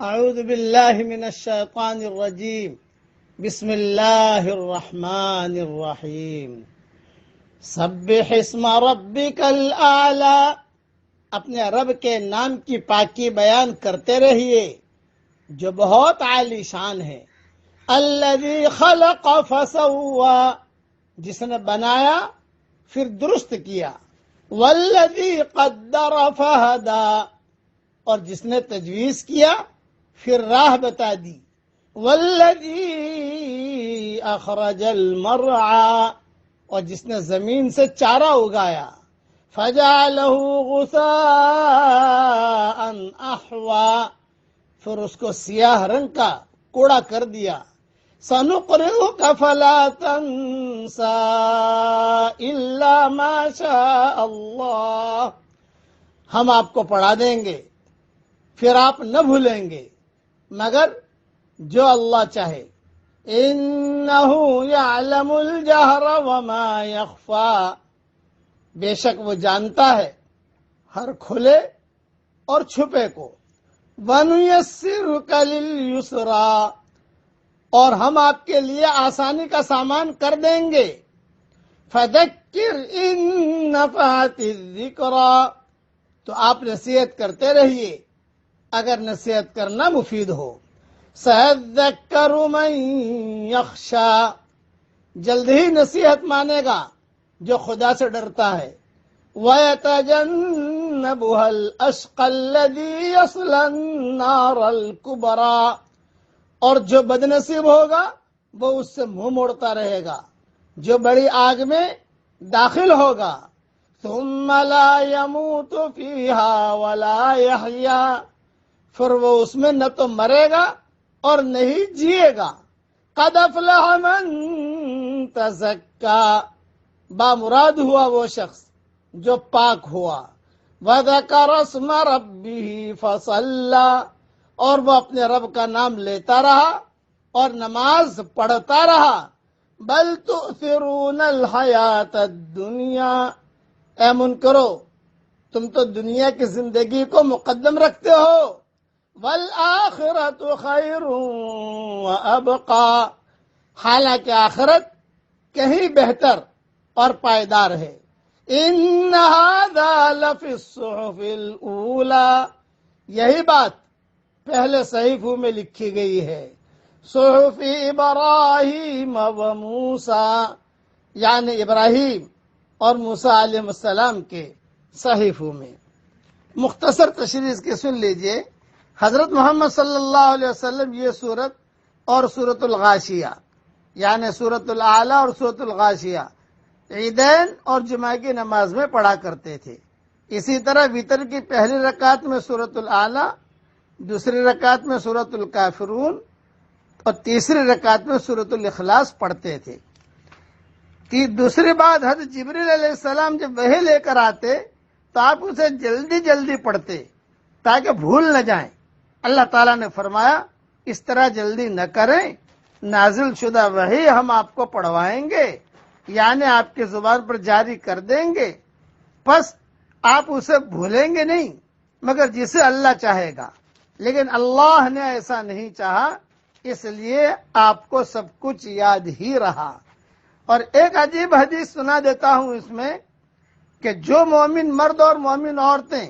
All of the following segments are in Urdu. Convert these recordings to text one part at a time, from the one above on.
اعوذ باللہ من الشیطان الرجیم بسم اللہ الرحمن الرحیم سبح اسم ربک الاعلی، اپنے رب کے نام کی پاکی بیان کرتے رہیے جو بہت عالی شان ہے۔ الذی خلق فسوی، جس نے بنایا پھر درست کیا۔ والذی قدر فہدی، اور جس نے تجویز کیا پھر راہ بتا دی۔ والذی اخرج المرعى، اور جس نے زمین سے چارہ اگایا۔ فجعلہ غثاء احوا، پھر اس کو سیاہ رنگ کا کوڑا کر دیا۔ سنقرئک فلا تنسى الا ما شاء اللہ، ہم آپ کو پڑھا دیں گے پھر آپ نہ بھولیں گے مگر جو اللہ چاہے۔ انہ یعلم الجہر وما یخفی، بے شک وہ جانتا ہے ہر کھلے اور چھپے کو۔ وَنُيَسِّرُكَ لِلْيُسْرَىٰ، اور ہم آپ کے لیے آسانی کا سامان کر دیں گے۔ فَذَكِّرْ إِن نَفَعَتِ الذِّكْرَىٰ، تو آپ نصیحت کرتے رہیے اگر نصیحت کرنا مفید ہو۔ سَيَذَّكَّرُ مَن يَخْشَىٰ، جلد ہی نصیحت مانے گا جو خدا سے ڈرتا ہے۔ وَيَتَجَنَّبُهَا الْأَشْقَى الَّذِي يَصْلَى النَّارَ الْكُبْرَىٰ، اور جو بد نصیب ہوگا وہ اس سے منہ موڑتا رہے گا جو بڑی آگ میں داخل ہوگا۔ ثُمَّ لَا يَمُوتُ فِيهَا وَلَا يَحْيَىٰ، پھر وہ اس میں نہ تو مرے گا اور نہیں جیے گا۔ قَدْ أَفْلَحَ مَن تَزَكَّىٰ، بامراد ہوا وہ شخص جو پاک ہوا۔ وَذَكَرَ اسْمَ رَبِّهِ فَصَلَّىٰ، اور وہ اپنے رب کا نام لیتا رہا اور نماز پڑھتا رہا۔ بل تؤثرون الحیات الدنیا، اے منکرو تم تو دنیا کی زندگی کو مقدم رکھتے ہو۔ والآخرۃ خیر وابقیٰ، حالانکہ آخرت کہیں بہتر اور پائیدار ہے۔ ان ھذا لفی الصحف الاولی، یہی بات پہلے صحیفوں میں لکھی گئی ہے۔ صحف ابراہیم و موسیٰ، یعنی ابراہیم اور موسیٰ علیہ السلام کے صحیفوں میں۔ مختصر تشریح اس کی سن لیجئے۔ حضرت محمد صلی اللہ علیہ وسلم یہ سورت اور سورۃ الغاشیہ یعنی سورۃ الاعلی اور سورۃ الغاشیہ عیدین اور جمعہ کی نماز میں پڑھا کرتے تھے۔ اسی طرح وتر کی پہلی رکعت میں سورۃ الاعلی، دوسری رکعت میں سورۃ الکافرون اور تیسری رکعت میں سورۃ الاخلاص پڑھتے تھے۔ دوسری بات، حضرت جبریل علیہ السلام جب وحی لے کر آتے تو آپ اسے جلدی جلدی پڑھتے تاکہ بھول نہ جائیں۔ اللہ تعالیٰ نے فرمایا اس طرح جلدی نہ کریں، نازل شدہ وحی ہم آپ کو پڑھوائیں گے یعنی آپ کی زبان پر جاری کر دیں گے، پس آپ اسے بھولیں گے نہیں مگر جسے اللہ چاہے گا، لیکن اللہ نے ایسا نہیں چاہا اس لیے آپ کو سب کچھ یاد ہی رہا۔ اور ایک عجیب حدیث سنا دیتا ہوں اس میں کہ جو مومن مرد اور مومن عورتیں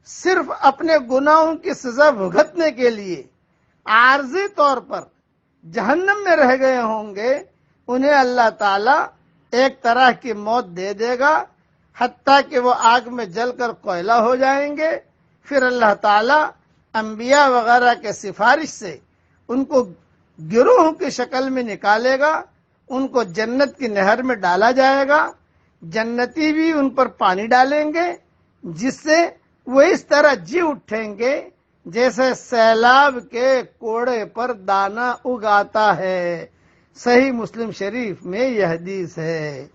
صرف اپنے گناہوں کی سزا بھگتنے کے لیے عارضی طور پر جہنم میں رہ گئے ہوں گے، انہیں اللہ تعالیٰ ایک طرح کی موت دے دے گا حتیٰ کہ وہ آگ میں جل کر کوئلہ ہو جائیں گے۔ پھر اللہ تعالیٰ انبیاء وغیرہ کے سفارش سے ان کو گروہ کی شکل میں نکالے گا، ان کو جنت کی نہر میں ڈالا جائے گا، جنتی بھی ان پر پانی ڈالیں گے جس سے وہ اس طرح جی اٹھیں گے جیسے سیلاب کے کوڑے پر دانہ اگاتا ہے۔ صحیح مسلم شریف میں یہ حدیث ہے۔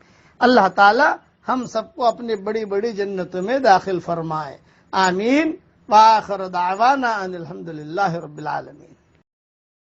اللہ تعالی ہم سب کو اپنی بڑی بڑی جنتوں میں داخل فرمائے، آمین۔ وآخر دعوانا ان الحمدللہ رب العالمین۔